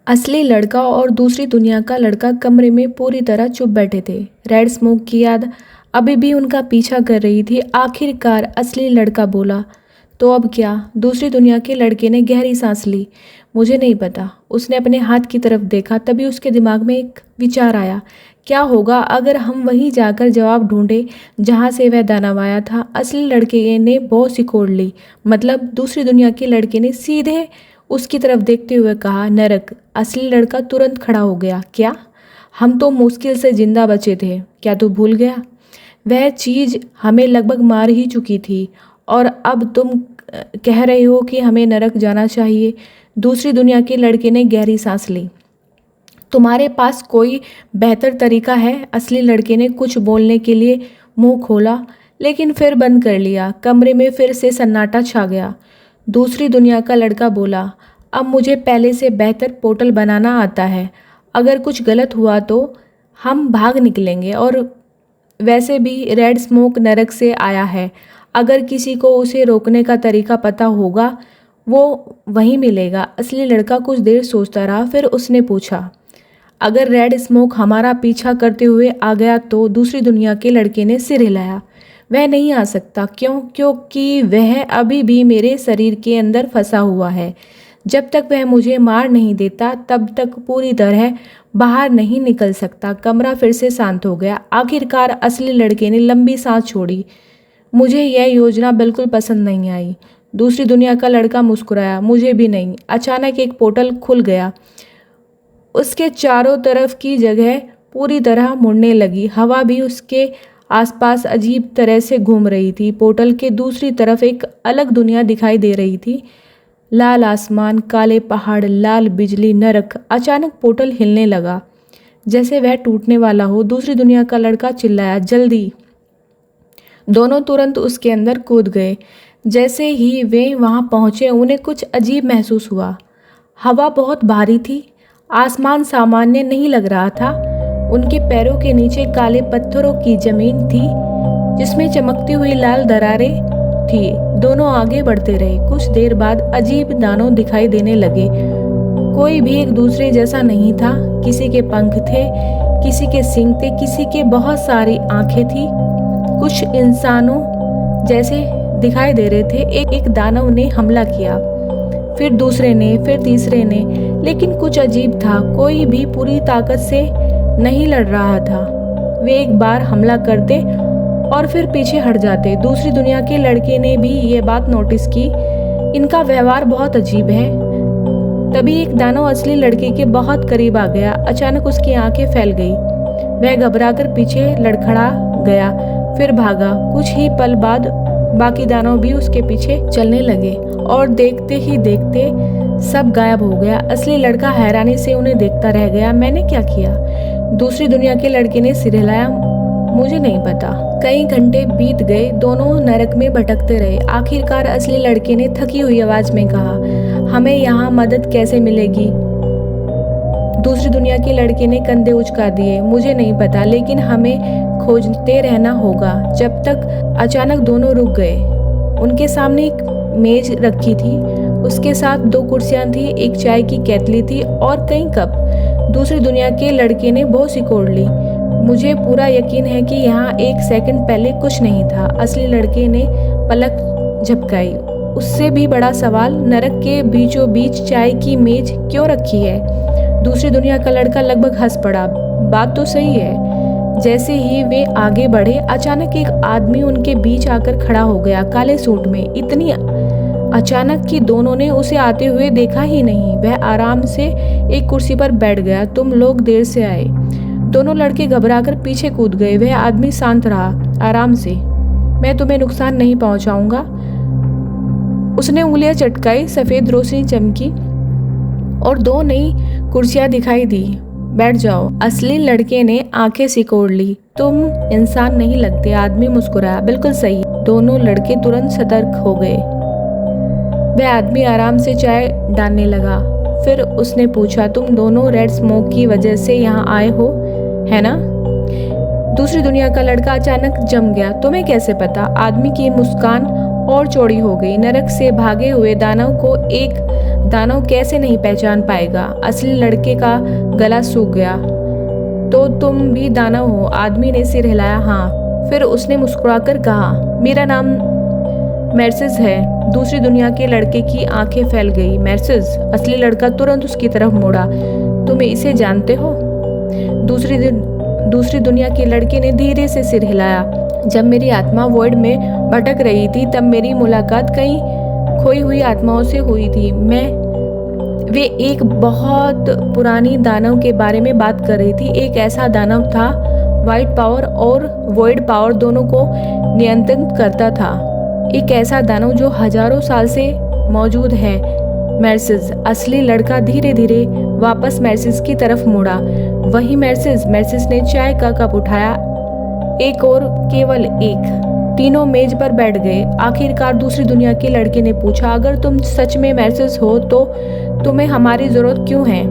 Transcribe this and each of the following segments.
असली लड़का और दूसरी दुनिया का लड़का कमरे में पूरी तरह चुप बैठे थे। रेड स्मोक की याद अभी भी उनका पीछा कर रही थी। आखिरकार असली लड़का बोला, तो अब क्या? दूसरी दुनिया के लड़के ने गहरी सांस ली। मुझे नहीं पता। उसने अपने हाथ की तरफ देखा, तभी उसके दिमाग में एक विचार आया। क्या होगा अगर हम वहीं जाकर जवाब ढूंढे जहाँ से वह दानव आया था? असली लड़के ने बहुत सिकोड़ ली। मतलब दूसरी दुनिया के लड़के ने सीधे उसकी तरफ देखते हुए कहा, नरक। असली लड़का तुरंत खड़ा हो गया। क्या? हम तो मुश्किल से जिंदा बचे थे। क्या तू भूल गया? वह चीज हमें लगभग मार ही चुकी थी और अब तुम कह रहे हो कि हमें नरक जाना चाहिए। दूसरी दुनिया के लड़के ने गहरी सांस ली। तुम्हारे पास कोई बेहतर तरीका है? असली लड़के ने कुछ बोलने के लिए मुंह खोला, लेकिन फिर बंद कर लिया। कमरे में फिर से सन्नाटा छा गया। दूसरी दुनिया का लड़का बोला, अब मुझे पहले से बेहतर पोर्टल बनाना आता है। अगर कुछ गलत हुआ तो हम भाग निकलेंगे, और वैसे भी रेड स्मोक नरक से आया है। अगर किसी को उसे रोकने का तरीका पता होगा वो वहीं मिलेगा। असली लड़का कुछ देर सोचता रहा, फिर उसने पूछा, अगर रेड स्मोक हमारा पीछा करते हुए आ गया तो? दूसरी दुनिया के लड़के ने सिर हिलाया। वह नहीं आ सकता। क्यों? क्योंकि वह अभी भी मेरे शरीर के अंदर फंसा हुआ है। जब तक वह मुझे मार नहीं देता तब तक पूरी तरह बाहर नहीं निकल सकता। कमरा फिर से शांत हो गया। आखिरकार असली लड़के ने लंबी सांस छोड़ी। मुझे यह योजना बिल्कुल पसंद नहीं आई। दूसरी दुनिया का लड़का मुस्कुराया। मुझे भी नहीं। अचानक एक पोर्टल खुल गया। उसके चारों तरफ की जगह पूरी तरह मुड़ने लगी। हवा भी उसके आसपास अजीब तरह से घूम रही थी। पोर्टल के दूसरी तरफ एक अलग दुनिया दिखाई दे रही थी। लाल आसमान, काले पहाड़, लाल बिजली, नरक। अचानक पोर्टल हिलने लगा, जैसे वह टूटने वाला हो। दूसरी दुनिया का लड़का चिल्लाया, जल्दी। दोनों तुरंत उसके अंदर कूद गए। जैसे ही वे वहां पहुंचे उन्हें कुछ अजीब महसूस हुआ। हवा बहुत भारी थी। आसमान सामान्य नहीं लग रहा था। उनके पैरों के नीचे काले पत्थरों की जमीन थी, जिसमें चमकती हुई लाल दरारें थी। दोनों आगे बढ़ते रहे। कुछ देर बाद अजीब दानव दिखाई देने लगे। कोई भी एक दूसरे जैसा नहीं था। किसी के पंख थे, किसी के सींग थे, किसी के बहुत सारी आंखें थी। कुछ इंसानों जैसे दिखाई दे रहे थे। एक दानव ने हमला किया, फिर दूसरे ने, फिर तीसरे ने। लेकिन कुछ अजीब था, कोई भी पूरी ताकत से नहीं लड़ रहा था। वे एक बार हमला करते और फिर पीछे हट जाते। दूसरी दुनिया के लड़के ने भी ये बात नोटिस की। इनका व्यवहार बहुत अजीब है। तभी एक दानव असली लड़के के बहुत करीब आ गया। अचानक उसकी आंखें फैल गई। वह घबराकर पीछे लड़खड़ा गया, फिर भागा। कुछ ही पल बाद बाकी दानव भी उसके पीछे चलने लगे और देखते ही देखते सब गायब हो गया। असली लड़का हैरानी से उन्हें देखता रह गया। मैंने क्या किया? दूसरी दुनिया के लड़के ने सिर हिलाया। मुझे नहीं पता। कई घंटे बीत गए। दोनों नरक में भटकते रहे। आखिरकार असली लड़के ने थकी हुई आवाज में कहा, हमें यहाँ मदद कैसे मिलेगी? दूसरी दुनिया के लड़के ने कंधे उचका दिए। मुझे नहीं पता, लेकिन हमें खोजते रहना होगा जब तक। अचानक दोनों रुक गए। उनके सामने एक मेज रखी थी, उसके साथ 2 कुर्सियां थी, एक चाय की केतली थी और कई कप। दूसरी दुनिया के लड़के ने बहुत सिकोड़ ली। मुझे पूरा यकीन है कि यहाँ 1 सेकंड पहले कुछ नहीं था। असली लड़के ने पलक झपकाई। उससे भी बड़ा सवाल, नरक के बीचों बीच चाय की मेज क्यों रखी है? दूसरी दुनिया का लड़का लगभग हंस पड़ा। बात तो सही है। जैसे ही वे आगे बढ़े, अचानक एक आदमी उनके बीच आकर खड़ा हो गया, काले सूट में। इतनी अचानक कि दोनों ने उसे आते हुए देखा ही नहीं। वह आराम से एक कुर्सी पर बैठ गया। तुम लोग देर से आए। दोनों लड़के घबराकर पीछे कूद गए। वह आदमी शांत रहा, आराम से। मैं तुम्हें नुकसान नहीं पहुंचाऊंगा। उसने उंगलियां चटकाई। सफेद रोशनी चमकी और 2 नई कुर्सियां दिखाई दी। बैठ जाओ। असली लड़के ने आंखें सिकोड़ ली। तुम इंसान नहीं लगते। आदमी मुस्कुराया। बिल्कुल सही। दोनों लड़के तुरंत सतर्क हो गए। वह आदमी आराम से चाय डालने लगा। फिर उसने पूछा, तुम दोनों रेड स्मोक की वजह से यहाँ आए हो, है ना? दूसरी दुनिया का लड़का अचानक जम गया। तुम्हें कैसे पता? आदमी की मुस्कान और चौड़ी हो गई। नरक से भागे हुए दानव को एक दानव कैसे नहीं पहचान पाएगा। असली लड़के का गला सूख गया। तो तुम भी दानव हो? आदमी ने सिर हिलाया। हाँ। फिर उसने मुस्कुराकर कहा, मेरा नाम मेर्सिस है। दूसरी दुनिया के लड़के की आंखें फैल गई। मेर्सिस? असली लड़का तुरंत उसकी तरफ मुड़ा। तुम इसे जानते हो? दूसरी दुनिया के लड़के ने धीरे से सिर हिलाया। जब मेरी आत्मा वॉइड में भटक रही थी तब मेरी मुलाकात कई खोई हुई आत्माओं से हुई थी। वे एक बहुत पुरानी दानव के बारे में बात कर रही थी। एक ऐसा दानव था व्हाइट पावर और वॉइड पावर दोनों को नियंत्रित करता था। एक ऐसा दानव जो हजारों साल से मौजूद है। मेर्सिस? असली लड़का धीरे धीरे वापस मेर्सिस की तरफ मुड़ा। वही मेर्सिस? मेर्सिस ने चाय का कप उठाया। एक और केवल एक। तीनों मेज पर बैठ गए। आखिरकार दूसरी दुनिया के लड़के ने पूछा, अगर तुम सच में मेर्सिस हो तो तुम्हें हमारी जरूरत क्यों है?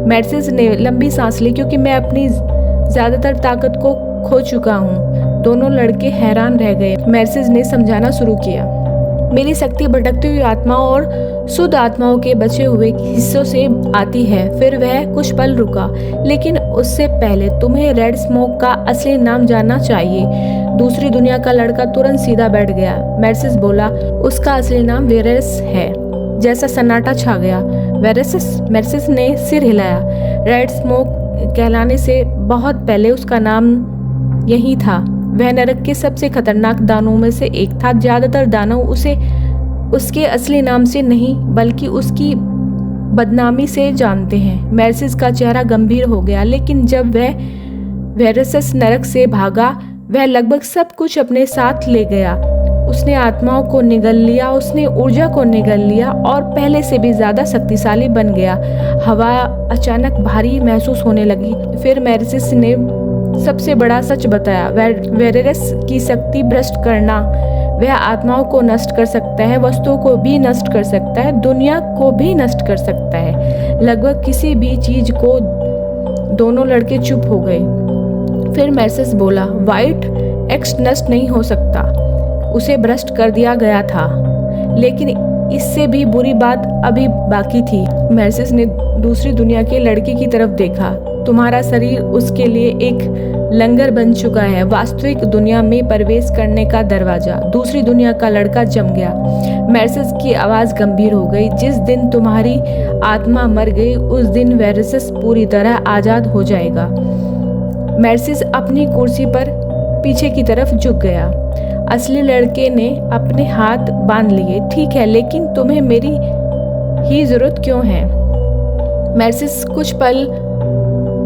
मेर्सिस ने लंबी सांस ली, क्योंकि मैं अपनी ज्यादातर ताकत को खो चुका हूँ। दोनों लड़के हैरान रह गए। मेर्सिस ने समझाना शुरू किया, मेरी शक्ति भटकती हुई आत्माओं और शुद्ध आत्माओं के बचे हुए हिस्सों से आती है। फिर वह कुछ पल रुका, लेकिन उससे पहले तुम्हें रेड स्मोक का असली नाम जानना चाहिए। दूसरी दुनिया का लड़का तुरंत सीधा बैठ गया। मेर्सिस बोला, उसका असली नाम वेरेस है। जैसा सन्नाटा छा गया। वेरेसिस? मेर्सिस ने सिर हिलाया। रेड स्मोक कहलाने से बहुत पहले उसका नाम यही था। वह नरक के सबसे खतरनाक दानवों में से एक था। ज्यादातर दानव उसे उसके असली नाम से नहीं बल्कि उसकी बदनामी से जानते हैं। मेर्सिस का चेहरा गंभीर हो गया, लेकिन जब वह वेरेसिस नरक से भागा वह लगभग सब कुछ अपने साथ ले गया। उसने आत्माओं को निगल लिया, उसने ऊर्जा को निगल लिया और पहले से भी ज्यादा शक्तिशाली बन गया। हवा अचानक भारी महसूस होने लगी। फिर मेर्सिस ने सबसे बड़ा सच बताया, वेरेस की शक्ति भ्रष्ट करना। वह आत्माओं को नष्ट कर सकता है, वस्तुओं को भी नष्ट कर सकता है, दुनिया को भी नष्ट कर सकता है, लगभग किसी भी चीज को। दोनों लड़के चुप हो गए। फिर मेर्सिस बोला, व्हाइट एक्स नष्ट नहीं हो सकता, उसे भ्रष्ट कर दिया गया था। लेकिन इससे भी बुरी बात अभी बाकी थी। मेर्सिस ने दूसरी दुनिया के लड़के की तरफ देखा। तुम्हारा शरीर उसके लिए एक लंगर बन चुका है, वास्तविक दुनिया में प्रवेश करने का दरवाजा। दूसरी दुनिया का लड़का जम गया। मेर्सिस की आवाज गंभीर हो गई। जिस दिन तुम्हारी आत्मा मर गई उस दिन वेरेसिस पूरी तरह आजाद हो जाएगा। मेर्सिस अपनी कुर्सी पर पीछे की तरफ झुक गया। असली लड़के ने अपने हाथ बांध लिए। ठीक है, लेकिन तुम्हें मेरी ही जरूरत क्यों है? मेर्सिस कुछ पल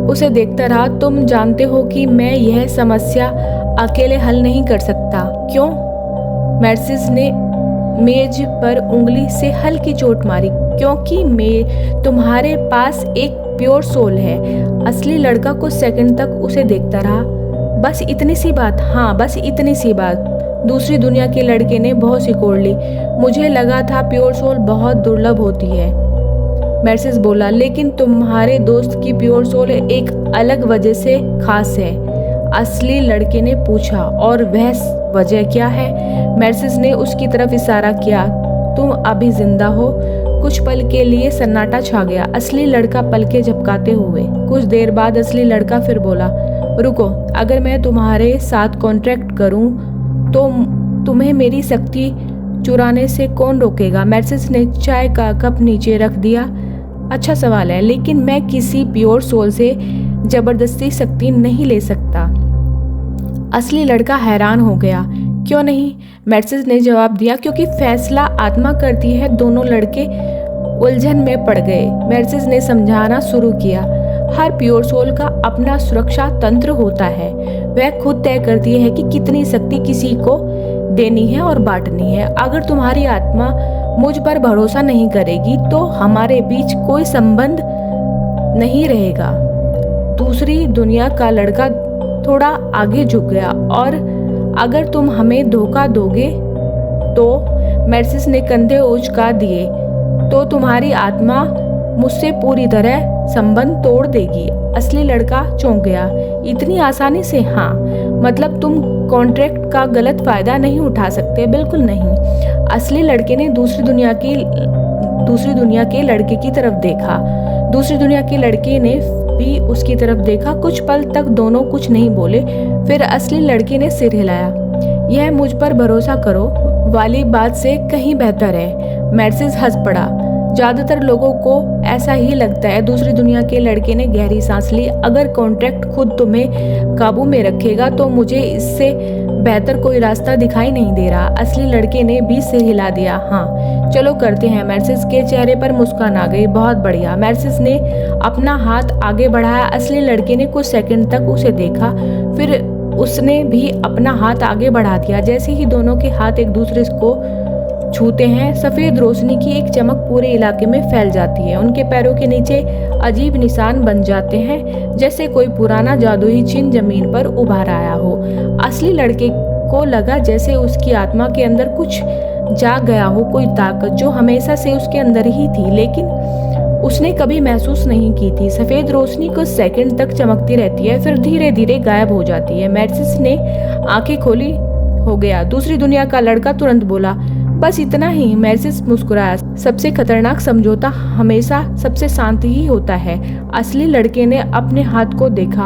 उसे देखता रहा। तुम जानते हो कि मैं यह समस्या अकेले हल नहीं कर सकता। क्यों? मेर्सिस ने मेज पर उंगली से हल्की चोट मारी। क्योंकि तुम्हारे पास एक प्योर सोल है। असली लड़का कुछ सेकंड तक उसे देखता रहा। बस इतनी सी बात? हाँ, बस इतनी सी बात। दूसरी दुनिया के लड़के ने बहुत सिकोड़ ली। मुझे लगा था प्योर सोल बहुत दुर्लभ होती है। मेर्सिस बोला, लेकिन तुम्हारे दोस्त की प्योर सोल एक अलग वजह से खास है। असली लड़के ने पूछा, और वह वजह क्या है? मेर्सिस ने उसकी तरफ इशारा किया। तुम अभी जिंदा हो। कुछ पल के लिए सन्नाटा छा गया। असली लड़का पलके झपकाते हुए। कुछ देर बाद असली लड़का फिर बोला, रुको, अगर मैं तुम्हारे साथ कॉन्ट्रैक्ट करूं तो तुम्हें मेरी शक्ति चुराने से कौन रोकेगा? मेर्सिस ने चाय का कप नीचे रख दिया। अच्छा सवाल है, लेकिन मैं किसी प्योर सोल से जबरदस्ती शक्ति नहीं ले सकता। असली लड़का हैरान हो गया। क्यों नहीं? मेर्सिस ने जवाब दिया, क्योंकि फैसला आत्मा करती है। दोनों लड़के उलझन में पड़ गए। मेर्सिस ने समझाना शुरू किया, हर प्योर सोल का अपना सुरक्षा तंत्र होता है। वह खुद तय करती है कि कितनी शक्ति किसी को देनी है और बांटनी है। अगर तुम्हारी आत्मा मुझ पर भरोसा नहीं करेगी तो हमारे बीच कोई संबंध नहीं रहेगा। दूसरी दुनिया का लड़का थोड़ा आगे झुक गया। और अगर तुम हमें धोखा दोगे तो? मेर्सिस ने कंधे उचका दिए। तो तुम्हारी आत्मा मुझसे पूरी तरह संबंध तोड़ देगी। असली लड़का चौंक गया। इतनी आसानी से? हाँ। मतलब तुम कॉन्ट्रैक्ट का गलत फायदा नहीं उठा सकते? बिल्कुल नहीं। असली लड़के ने दूसरी दुनिया के लड़के की तरफ देखा। दूसरी दुनिया के लड़के ने भी उसकी तरफ देखा। कुछ पल तक दोनों कुछ नहीं बोले। फिर असली लड़के ने सिर हिलाया। यह मुझ पर भरोसा करो वाली बात से कहीं बेहतर है। मैर्सिस हंस पड़ा। ज्यादातर लोगों को ऐसा ही लगता है। दूसरी दुनिया के लड़के ने गहरी सांस ली। अगर कॉन्ट्रैक्ट खुद तुम्हें काबू में रखेगा तो मुझे इससे बेहतर कोई रास्ता दिखाई नहीं दे रहा। असली लड़के ने भी सिर हिला दिया। हाँ चलो करते हैं। मैर्सिस के चेहरे पर मुस्कान आ गई। बहुत बढ़िया। मैर्सिस ने अपना हाथ आगे बढ़ाया। असली लड़के ने कुछ सेकंड तक उसे देखा, फिर उसने भी अपना हाथ आगे बढ़ा दिया। जैसे ही दोनों के हाथ एक दूसरे को छूते हैं, सफेद रोशनी की एक चमक पूरे इलाके में फैल जाती है। उनके पैरों के नीचे अजीब निशान बन जाते हैं, जैसे कोई पुराना जादुई चिन्ह जमीन पर उभार आया हो। असली लड़के को लगा जैसे उसकी आत्मा के अंदर कुछ जाग गया हो, कोई ताकत जो हमेशा से उसके अंदर ही थी लेकिन उसने कभी महसूस नहीं की थी। सफेद रोशनी कुछ सेकंड तक चमकती रहती है, फिर धीरे धीरे गायब हो जाती है। मैर्सिस ने आंखें खोली। हो गया। दूसरी दुनिया का लड़का तुरंत बोला, बस इतना ही। मैर्सिस मुस्कुराया। सबसे खतरनाक समझौता हमेशा सबसे शांत ही होता है। असली लड़के ने अपने हाथ को देखा।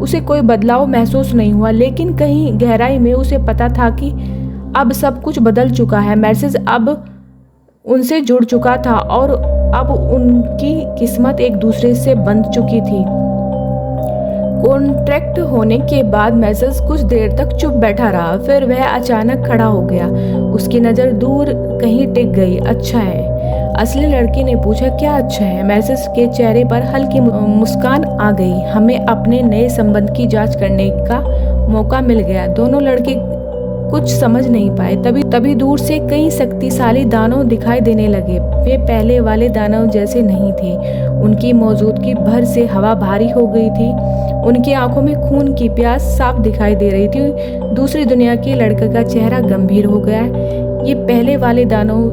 उसे कोई बदलाव महसूस नहीं हुआ, लेकिन कहीं गहराई में उसे पता था कि अब सब कुछ बदल चुका है। मैर्सिस अब उनसे जुड़ चुका था और अब उनकी किस्मत एक दूसरे से बंध चुकी थी। कॉन्ट्रैक्ट होने के बाद मैर्सिस कुछ देर तक चुप बैठा रहा, फिर वह अचानक खड़ा हो गया। उसकी नज़र दूर कहीं टिक गई। अच्छा है? असली लड़के ने पूछा। क्या अच्छा है? मैर्सिस के चेहरे पर हल्की मुस्कान आ गई। हमें अपने नए संबंध की जांच करने का मौका मिल गया। दोनों लड़के कुछ समझ नहीं पाए। तभी दूर से कई शक्तिशाली दानव दिखाई देने लगे। वे पहले वाले दानव जैसे नहीं थे। उनकी मौजूदगी भर से हवा भारी हो गई थी। उनकी आंखों में खून की प्यास साफ दिखाई दे रही थी। दूसरी दुनिया के लड़के का चेहरा गंभीर हो गया। ये पहले वाले दानव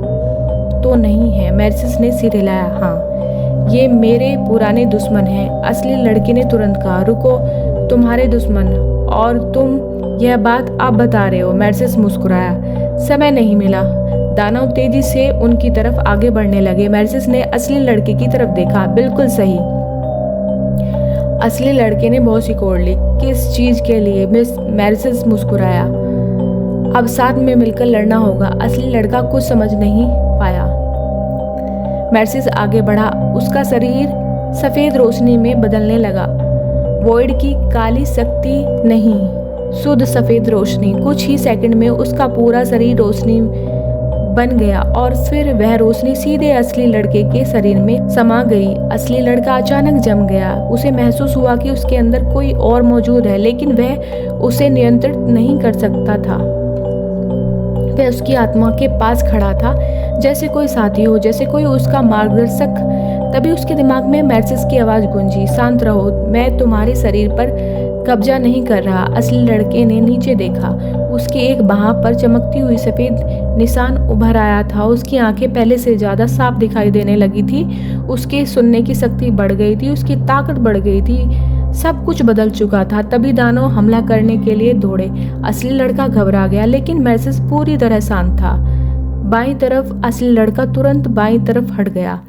तो नहीं है? मैर्सिस ने सिर हिलाया। हाँ, ये मेरे पुराने दुश्मन हैं। असली लड़के ने तुरंत कहा। रुको, तुम्हारे दुश्मन? और तुम यह बात आप बता रहे हो? मैर्सिस मुस्कुराया। समय नहीं मिला। दानव तेजी से उनकी तरफ आगे बढ़ने लगे। मैर्सिस ने असली लड़के की तरफ देखा। बिल्कुल सही। असली लड़के ने बहुत सिकोड़ ली। किस चीज के लिए? मैर्सिस मुस्कुराया। अब साथ में मिलकर लड़ना होगा। असली लड़का कुछ समझ नहीं पाया। मैर्सिस आगे बढ़ा। उसका शरीर सफेद रोशनी में बदलने लगा। वॉइड की काली शक्ति नहीं, शुद्ध सफेद रोशनी। कुछ ही सेकंड में उसका पूरा शरीर रोशनी बन गया और फिर वह रोशनी सीधे असली लड़के के शरीर में समा गई। असली लड़का अचानक जम गया। उसे महसूस हुआ कि उसके अंदर कोई और मौजूद है, लेकिन वह उसे नियंत्रित नहीं कर सकता था। वह उसकी आत्मा के पास खड़ा था, जैसे कोई साथी हो, जैसे कोई उसका मार्गदर्शक। तभी उसके दिमाग में मैर्सिस की आवाज गूंजी। शांत रहो, मैं तुम्हारे शरीर पर कब्जा नहीं कर रहा। असली लड़के ने नीचे देखा। उसकी एक बाह पर चमकती हुई सफेद निशान उभर आया था। उसकी आंखें पहले से ज्यादा साफ दिखाई देने लगी थी। उसके सुनने की शक्ति बढ़ गई थी। उसकी ताकत बढ़ गई थी। सब कुछ बदल चुका था। तभी दानव हमला करने के लिए दौड़े। असली लड़का घबरा गया, लेकिन मैर्सिस पूरी तरह शांत था। बाईं तरफ असली लड़का तुरंत बाईं तरफ हट गया।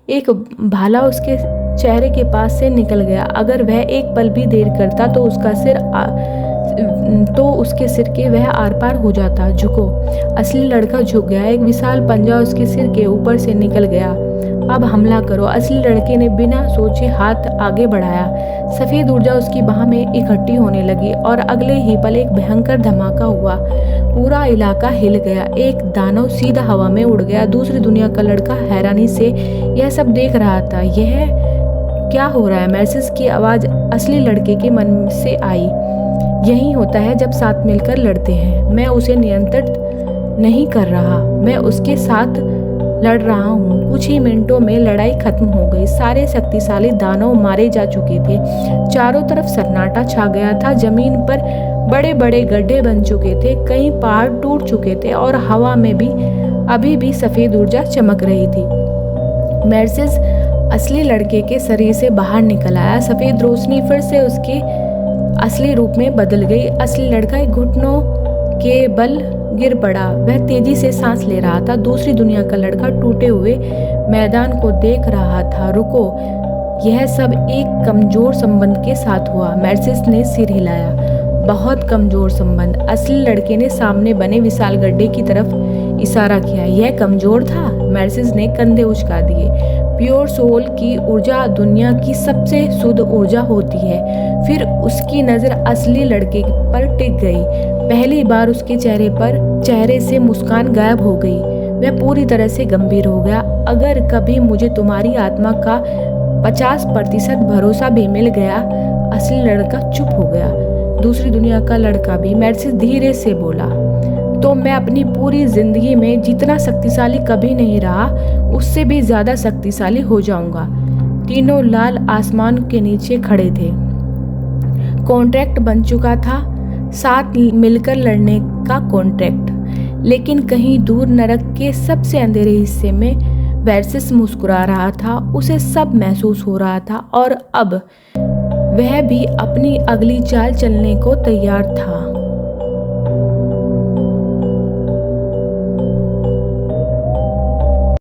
एक भाला उसके चेहरे के पास से निकल गया। अगर वह एक पल भी देर करता तो उसके सिर के वह आर पार हो जाता। झुको। असली लड़का झुक गया। एक विशाल पंजा उसके सिर के ऊपर से निकल गया। अब हमला करो। असली लड़के ने बिना सोचे हाथ आगे बढ़ाया। सफेद ऊर्जा उसकी बाह में इकट्ठी होने लगी और अगले ही पल एक भयंकर धमाका हुआ। पूरा इलाका हिल गया। एक दानव सीधा हवा में उड़ गया। दूसरी दुनिया का लड़का हैरानी से यह सब देख रहा था। यह क्या हो रहा है? मैर्सिस की आवाज असली लड़के के मन से आई। यही होता है जब साथ मिलकर लड़ते हैं। मैं उसे नियंत्रित नहीं कर रहा, मैं उसके साथ लड़ रहा हूँ। कुछ ही मिनटों में लड़ाई खत्म हो गई। सारे शक्तिशाली दानव मारे जा चुके थे। चारों तरफ सन्नाटा छा गया था। जमीन पर बड़े बड़े गड्ढे बन चुके थे। कई पहाड़ टूट चुके थे और हवा में भी अभी भी सफेद ऊर्जा चमक रही थी। मैर्सिस असली लड़के के शरीर से बाहर निकल आया। सफेद रोशनी फिर से उसके असली रूप में बदल गई। असली लड़का एक घुटनों के बल गिर पड़ा। वह तेजी से सांस ले रहा था। दूसरी दुनिया का लड़का टूटे हुए मैदान को देख रहा था। रुको, यह सब एक कमजोर संबंध के साथ हुआ। मैर्सिस ने सिर हिलाया। बहुत कमजोर संबंध। असली लड़के ने सामने बने विशाल गड्ढे की तरफ इशारा किया। यह कमजोर था? मैर्सिस ने कंधे उचका दिए। प्योर सोल की ऊर्जा दुनिया की सबसे शुद्ध ऊर्जा होती है। फिर उसकी नजर असली लड़के पर टिक गई। पहली बार उसके चेहरे से मुस्कान गायब हो गई। वह पूरी तरह से गंभीर हो गया। अगर कभी मुझे तुम्हारी आत्मा का 50% भरोसा भी मिल गया। असली लड़का चुप हो गया। दूसरी दुनिया का लड़का भी। मैर्सिस धीरे से बोला, तो मैं अपनी पूरी जिंदगी में जितना शक्तिशाली कभी नहीं रहा, उससे भी ज्यादा शक्तिशाली हो जाऊंगा। तीनों लाल आसमान के नीचे खड़े थे। कॉन्ट्रैक्ट बन चुका था, साथ मिलकर लड़ने का कॉन्ट्रैक्ट। लेकिन कहीं दूर नरक के सबसे अंधेरे हिस्से में मैर्सिस मुस्कुरा रहा था। उसे सब महसूस हो रहा था और अब वह भी अपनी अगली चाल चलने को तैयार था।